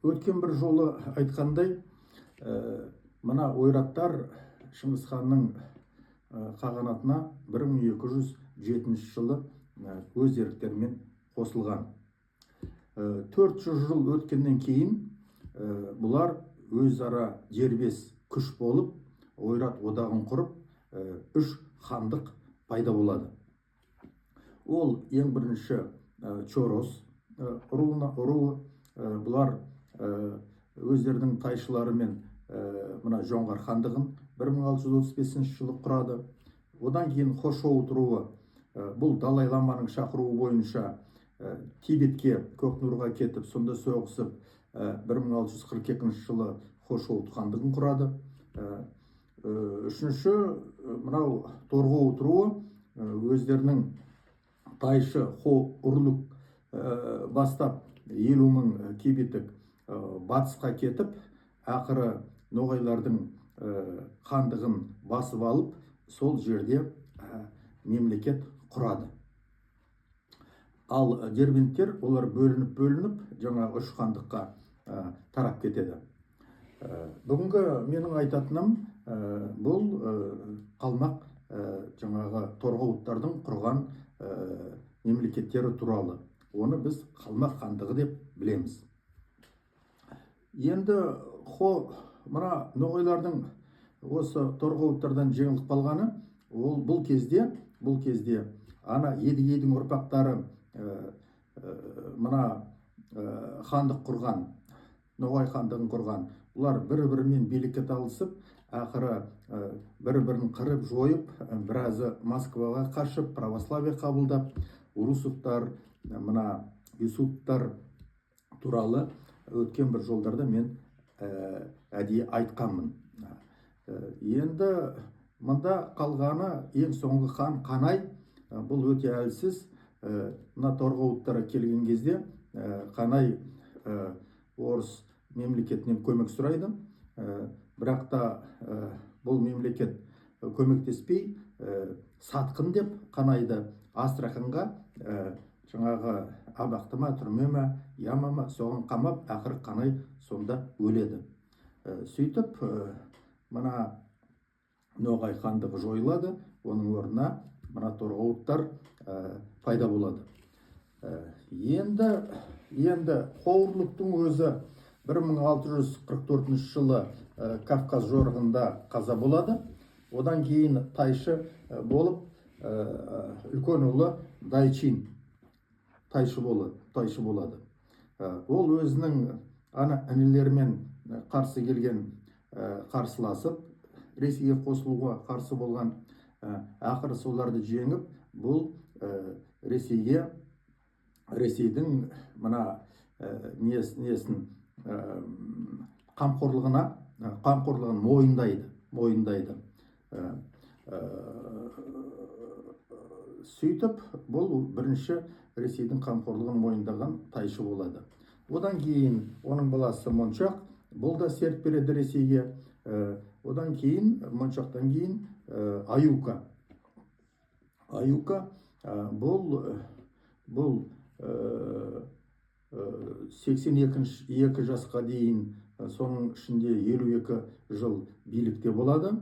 Өткен бір жолы айтқандай, мына ойраттар Шыңғыс ханның қағанатына 1207 жылы өз еріктерімен қосылған. 400 жыл өткеннен кейін бұлар өзара дербес күш болып, ойрат одағын құрып, 3 хандық пайда болады. Ол ең бірінші Чорос руы. Бұлар өздерінің тайшыларымен мына Жоңғар хандығын 1635 жылы құрады. Одан кейін Хошоут руы, бұл Далай ламаның шақыруы бойынша Тибетке, Көкнұрға кетіп, сонда соғысып, 1642 жылы Хошоут хандығын құрады. Үшінші, мынау Торғауыт руы өздерінің тайшы Хо-Урлук бастап 50.000 кибетік батысқа кетіп, ақыры ноғайлардың хандығын басып алып, сол жерде мемлекет құрады. Ал дербенттер олар бөлініп, жаңа 3 хандыққа тарап кетеді. Бүгінгі менің айтатыным бұл қалмақ жаңағы торғауыттардың құрған мемлекеттері туралы. Оны біз қалмақ хандығы деп білеміз. Енді мына ноғайлардың осы торғауыттардан жеңіліп қалғаны, бұл кезде ана Едігейдің ұрпақтары мына хандық құрған, Ноғай хандығын құрған, бұлар бір-бірімен билікке талысып, ақыры бір-бірін қырып жойып, біразы Москваға қашып, православие қабылдап, урусовтар, мына юсуптар туралы өткен бір жолдарда мен әдейі айтқанмын. Енді мұнда қалғаны ең соңғы хан Қанай, бұл өте әлсіз. Мына торғауыттар келген кезде Қанай орыс мемлекетінен көмек сұрайды. Бірақ та бұл мемлекет көмектеспей, сатқын деп Қанайды Астраханға жаңағы абақтыма, түрмеме, ямама соған қамап, ақыры Қанай сонда өледі. Сөйтіп, мына Ноғай хандығы жойылады, оның орнына мына торғауыттар пайда болады. Енді Хо-Урлуктың өзі 1644 жылы Кавказ жорығында қаза болады. Одан кейін тайшы болып, үлкен ұлы Дайчин тайшы болады. Ол өзінің інілерімен қарсы келген, қарсыласып, Ресейге қосылуға қарсы болған, ақыры соларды жеңіп, бұл Ресейдің мына несін қамқорлығын мойындайды. Сөйтіп, бұл бірінші Ресейдің қамқорлығын мойындаған тайшы болады. Одан кейін оның баласы Моншақ, бұл да серт береді Ресейге. Одан кейін, Моншақтан кейін Аюка. Аюка бұл 82 жасқа дейін, соның ішінде 52 жыл билікте болады.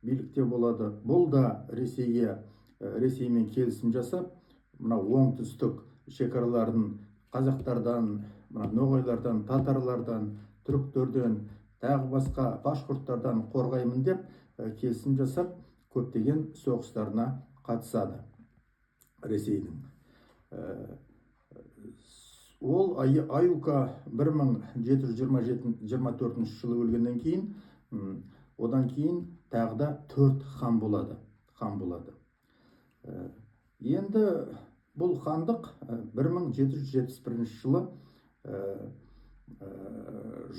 Бұл да Ресеймен келісім жасап, мына оңтүстік шекараларын қазақтардан, ноғайлардан, татарлардан, түріктерден, тағы басқа башқұрттардан қорғаймын деп келісім жасап, көптеген соғыстарына қатысады Ресейдің. Ол Аюка 1724 жылы өлгеннен кейін, одан кейін тағы да 4 хан болады. Енді бұл хандық 1771 жылы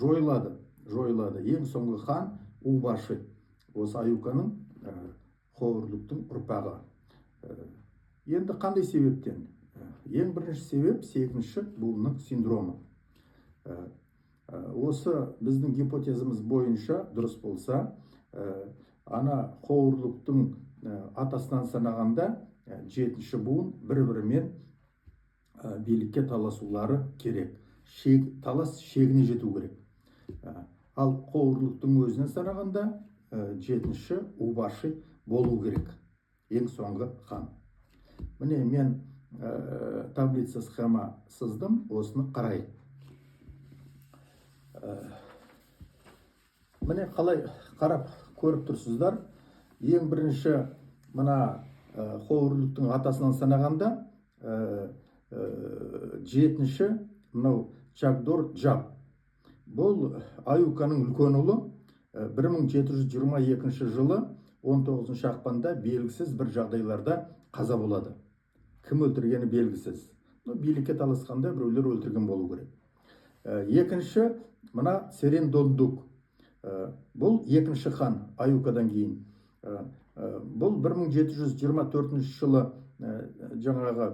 жойылады. Ең соңғы хан Убаши, осы Аюканың, Хо-Урлуктың ұрпағы. Енді қандай себептен? Ең бірінші себеп 8-ші буынның синдромы. Осы біздің гипотезамыз бойынша дұрыс болса, ана Хо-Урлуктың атасынан санағанда 7-ші буын бір-бірімен билікке таласулары керек. талас шегіне жету керек. Ал қоуырлықтың өзінен санағанда жетінші убаши болу керек, ең соңғы хан. Міне мен таблица схема сыздым, осыны қарайық. Міне қалай қарап көріп тұрсыздар. Ең бірінші мына қоуырлықтың атасынан санағанда жетінші мынау Чагдор Джаб. Бұл Аюканың үлкен ұлы 1722 жылы 19 ақпанда белгісіз бір жағдайларда қаза болады. Кім өлтіргені белгісіз. Билікке таласқанда біреулер өлтірген болу керек. Екінші мына Серен Дондук. Бұл екінші хан Аюкадан кейін. Бұл 1724 жылы жаңағы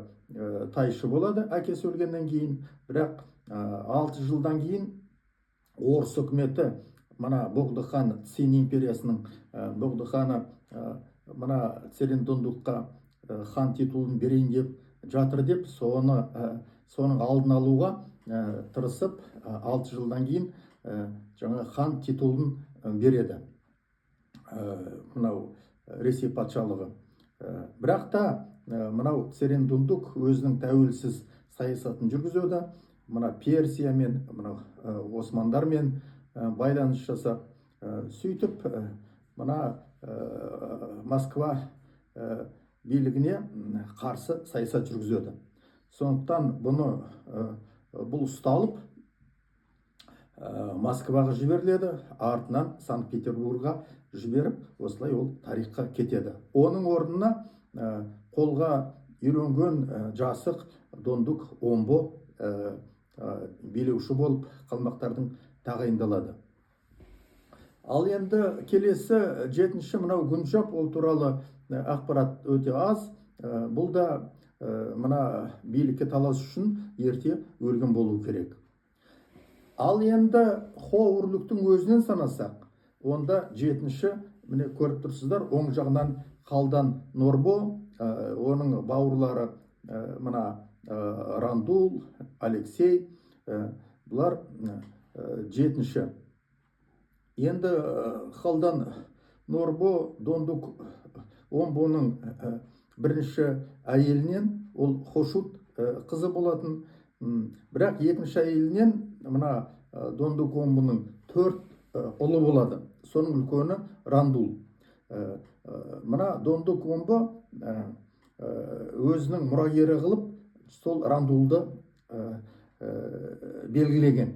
тайшы болады, әкесі өлгеннен кейін. Бірақ 6 жылдан кейін орыс үкіметі мына Бұғды хан Цин империясының Бұғды ханы мына Серен Дондукқа хан титулын берейін деп жатыр деп, соның алдын алуға тырысып 6 жылдан кейін жаңа хан титулын береді мынау Ресей патшалығы. Бірақ та мынау Серен Дондук өзінің тәуелсіз саясатын жүргізеді. Мына Персиямен, мына Османдармен байланыс жасап, сөйтіп мына Москва билігіне қарсы саясат жүргізеді. Сондықтан бұл ұсталып Москваға жіберіледі, артынан Санкт-Петербургға жіберіп, осылай ол тарихқа кетеді. Оның орнына қолға үйренген жасық Дондук Омбо билеуші болып қалмақтардың тағайындалады. Ал енді келесі жетінші мынау Гунджаб, ол туралы ақпарат өте аз. Бұл да мына билікке талас үшін ерте өлген болу керек. Ал енді қоуырлықтың өзінен санасақ, онда жетінші, міне көріп тұрсыздар, оң жағынан Қалдан Норбо, оның бауырлары мына Рандул, Алексей, бұлар жетінші. Енді Қалдан Норбо Дондук Омбоның бірінші әйелінен, ол Хошут қызы болатын. Бірақ екінші әйелінен мына Дондук Омбоның 4 ұлы болады. Соның үлкені Рандул. Мына Дондук Омбо өзінің мұрагері қылып, сол Рандулды белгілеген.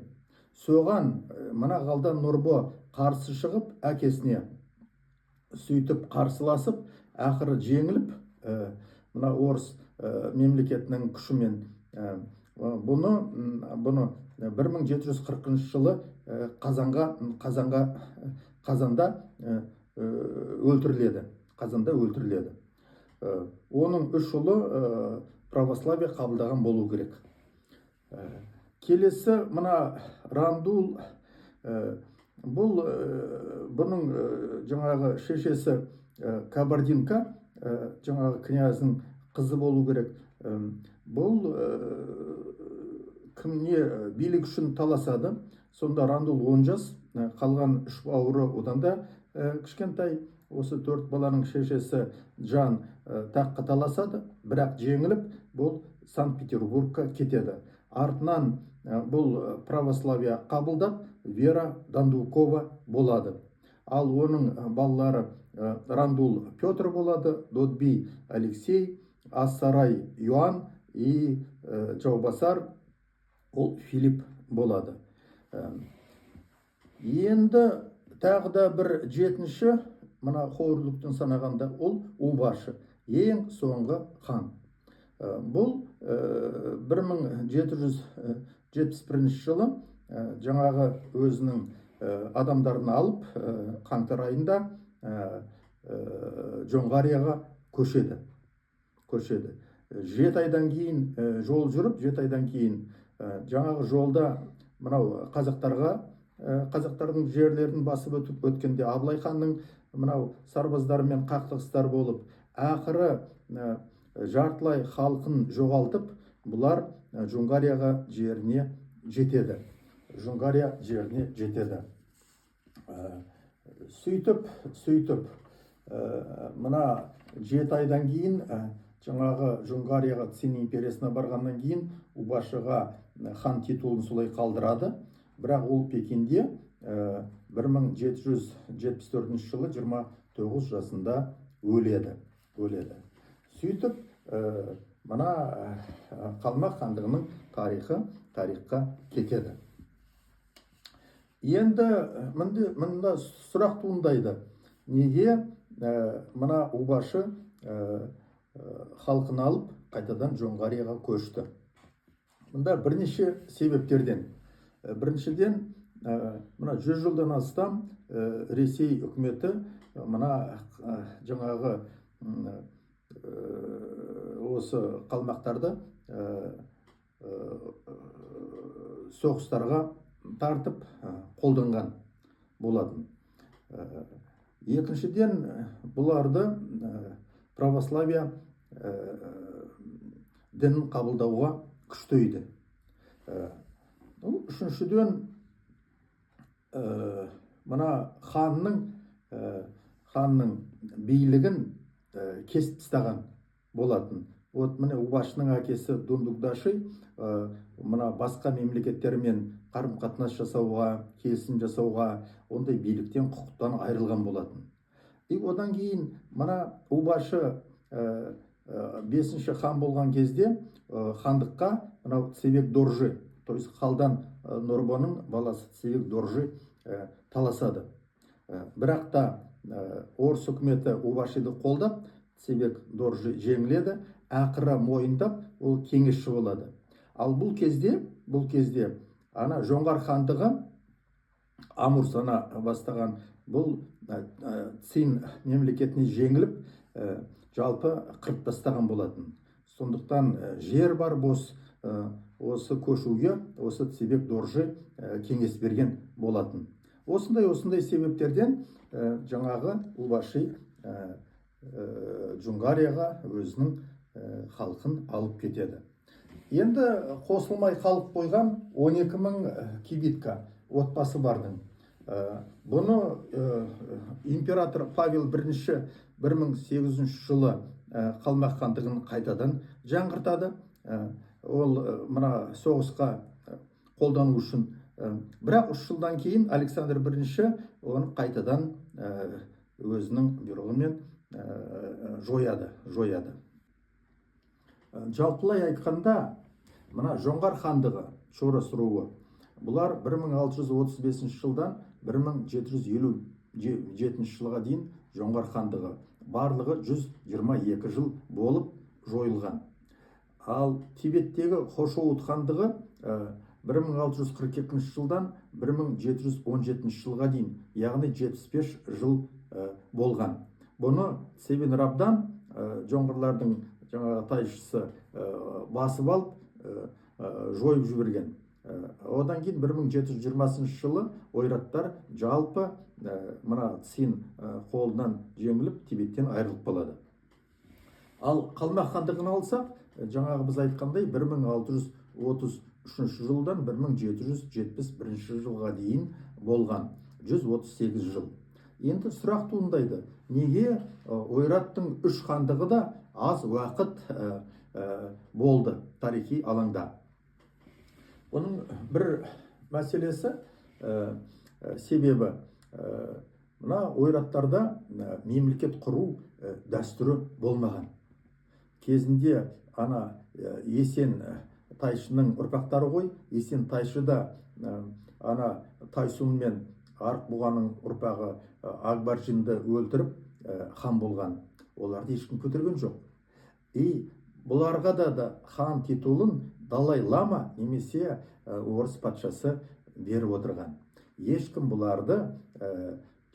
Соған мына Қалдан Норбо қарсы шығып, әкесіне сөйтіп қарсыласып, ақыры жеңіліп, мына орыс мемлекетінің күшімен бұны 1740 жылы қазанда өлтіріледі. Оның 3 ұлы православие қабылдаған болу керек. Келесі мына Рандул, бұның жаңағы шешесі Кабардинка, жаңағы княздің қызы болу керек. Бұл кімне билік үшін таласады. Сонда Рандул 10 жас, қалған 3 бауыры одан да кішкентай. Осы 4 баланың шешесі Жан таққа таласады, бірақ жеңіліп, бұл Санкт-Петербургқа кетеді. Артынан бұл православие қабылдап, Вера Дондукова болады. Ал оның балалары Рандул Петр болады, Додби Алексей, Ассарай Юан и Жаубасар ол Филипп болады. Енді тағы да бір жетінші, мына қоуырлықтың санағанда, ол Убашы, ең соңғы хан. Бұл 1771 жылы жаңағы өзінің адамдарын алып, қаңтар айында Жоңғарияға көшеді. 7 айдан кейін жол жүріп, 7 айдан кейін жаңағы жолда мынау қазақтардың жерлерін басып өткенде Абылай ханның мынау сарбаздарымен қақтығыстар болып, ақыры жартылай халқын жоғалтып, бұлар Жоңғарияға жеріне жетеді, Жоңғария жеріне жетеді. Сөйтіп мына 7 айдан кейін жаңағы Жоңғарияға Цин империясына барғаннан кейін Убашыға хан титулын солай қалдырады. Бірақ ол Пекинде 1774 жылы 29 жасында өледі. Сөйтіп мына Қалмақ хандығының тарихқа кетеді. Енді мында сұрақ туындайды. Неге мына Убашы халқын алып қайтадан Жоңғарияға көшті? Мында бірнеше себептерден. Біріншіден, мына 100 жылдан астам Ресей үкіметі мына жаңағы осы қалмақтарды соғыстарға тартып қолданған болатын. Екіншіден, бұларды православия дінін қабылдауға күштейді. Үшіншіден, мына ханның билігін кесіп тастаған болатын. Міне Убашының әкесі Дундукдаши мына басқа мемлекеттермен қарым-қатынас жасауға, келісім жасауға, ондай биліктен, құқықтан айырылған болатын. Одан кейін мына Убашы 5-ші хан болған кезде хандыққа мына Цевек Доржи, то есть Халдан Норбоның баласы Цевек Доржи таласады. Бірақ та орыс үкіметі Убашиды қолдап, Цевек Доржи жеңіледі, ақыры мойындап, ол кеңесші болады. Ал бұл кезде ана Жоңғар хандығы Амурсана бастаған бұл Цин мемлекетіне жеңіліп, жалпы қырып тастаған болатын. Сондықтан жер бар бос, осы көшуге осы Цевек Доржи кеңес берген болатын. Осындай себептерден жаңағы Убаши Жоңғарияға өзінің халқын алып кетеді. Енді қосылмай қалып қойған 12.000 кибитка отбасы бардың. Бұны император Павел I 1800 жылы Қалмақ хандығын қайтадан жаңғыртады. Ол мына соғысқа қолдану үшін. Бірақ 3 жылдан кейін Александр I оны қайтадан өзінің бұйрығымен жояды. Жалпылай айтқанда, мына Жоңғар хандығы, Шорос руы, бұлар 1635 жылдан 1757 жылға дейін Жоңғар хандығы, барлығы 122 жыл болып жойылған. Ал Тибеттегі Хошоуд хандығы 1642 жылдан 1717 жылға дейін, яғни 75 жыл болған. Бұны Цевен Рабдан, жоңғарлардың жаңағы тайшысы, басып алып, жойып жіберген. Одан кейін 1720 жылы ойраттар жалпы мына Цин қолынан жеңіліп, Тибеттен айырылып қалады. Ал Қалмақ хандығын алсақ, жаңағы біз айтқандай 1633 жылдан 1771 жылға дейін болған, 138 жыл. Енді сұрақ туындайды, неге ойраттың 3 хандығы да аз уақыт болды тарихи алаңда? Оның бір мәселесі, себебі мына ойраттарда мемлекет құру дәстүрі болмаған. Кезінде ана Есен Тайшының ұрпақтары ғой, Есен Тайшы да ана Тайсун мен Арық-бұғаның ұрпағы Акбаржинді өлтіріп хан болған. Оларды ешкім көтерген жоқ. Бұларға да хан титулын Далай Лама немесе орыс патшасы беріп отырған. Ешкім бұларды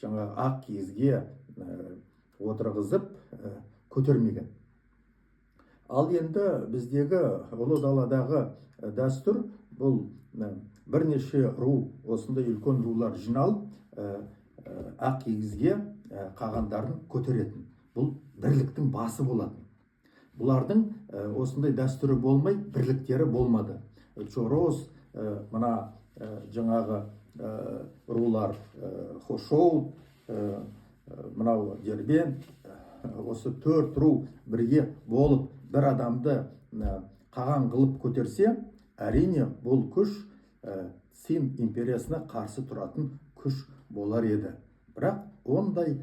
жаңағы ақ киізге отырғызып көтермеген. Ал енді біздегі ұлы даладағы дәстүр, бұл бірнеше ру, осындай үлкен рулар жиналып, ақ киізге қағандарын көтеретін. Бұл бірліктің басы болатын. Бұлардың осындай дәстүрі болмай, бірліктері болмады. Чорос, мына жаңағы рулар Хошоут, мынау Дербент, осы 4 ру бірге болып бір адамды қаған қылып көтерсе, әрине бұл күш Цин империясына қарсы тұратын күш болар еді. Бірақ ондай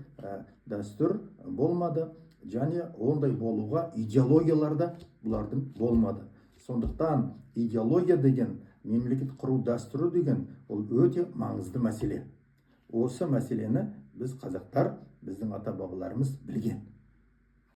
дәстүр болмады, және ондай болуға идеологиялар да бұлардың болмады. Сондықтан идеология деген, мемлекет құру дәстүрі деген, ол өте маңызды мәселе. Осы мәселені біз қазақтар, біздің ата бабаларымыз білген.